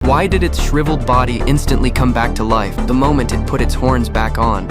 Why did its shriveled body instantly come back to life the moment it put its horns back on?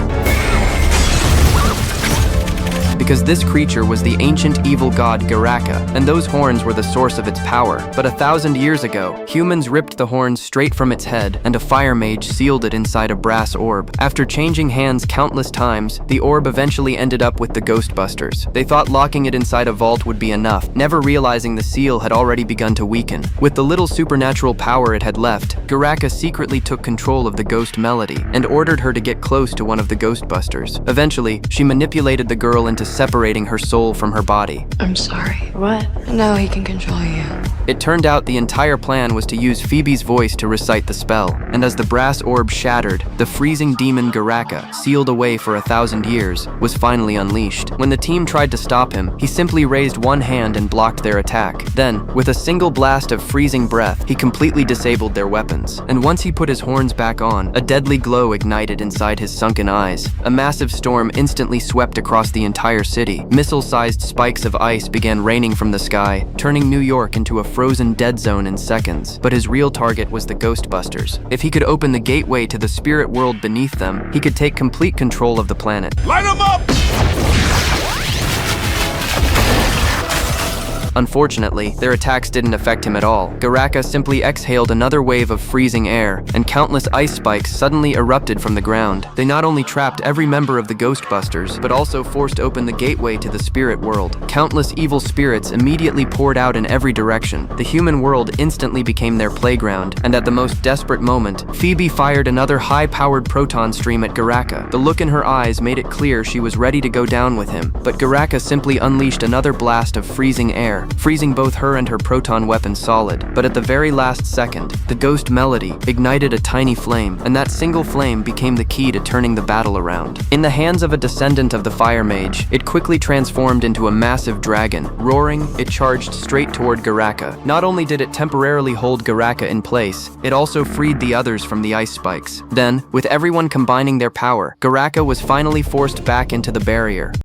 Because this creature was the ancient evil god Garaka, and those horns were the source of its power. But 1,000 years ago, humans ripped the horns straight from its head, and a fire mage sealed it inside a brass orb. After changing hands countless times, the orb eventually ended up with the Ghostbusters. They thought locking it inside a vault would be enough, never realizing the seal had already begun to weaken. With the little supernatural power it had left, Garaka secretly took control of the ghost Melody, and ordered her to get close to one of the Ghostbusters. Eventually, she manipulated the girl into separating her soul from her body. I'm sorry. What? Now he can control you. It turned out the entire plan was to use Phoebe's voice to recite the spell, and as the brass orb shattered, the freezing demon Garaka, sealed away for 1,000 years, was finally unleashed. When the team tried to stop him, he simply raised one hand and blocked their attack. Then, with a single blast of freezing breath, he completely disabled their weapons. And once he put his horns back on, a deadly glow ignited inside his sunken eyes. A massive storm instantly swept across the entire city. Missile-sized spikes of ice began raining from the sky, turning New York into a frozen dead zone in seconds. But his real target was the Ghostbusters. If he could open the gateway to the spirit world beneath them, he could take complete control of the planet. Light 'em up! Unfortunately, their attacks didn't affect him at all. Garaka simply exhaled another wave of freezing air, and countless ice spikes suddenly erupted from the ground. They not only trapped every member of the Ghostbusters, but also forced open the gateway to the spirit world. Countless evil spirits immediately poured out in every direction. The human world instantly became their playground, and at the most desperate moment, Phoebe fired another high-powered proton stream at Garaka. The look in her eyes made it clear she was ready to go down with him, but Garaka simply unleashed another blast of freezing air, freezing both her and her proton weapon solid. But at the very last second, the ghost Melody ignited a tiny flame, and that single flame became the key to turning the battle around. In the hands of a descendant of the Fire Mage, it quickly transformed into a massive dragon. Roaring, it charged straight toward Garaka. Not only did it temporarily hold Garaka in place, it also freed the others from the ice spikes. Then, with everyone combining their power, Garaka was finally forced back into the barrier.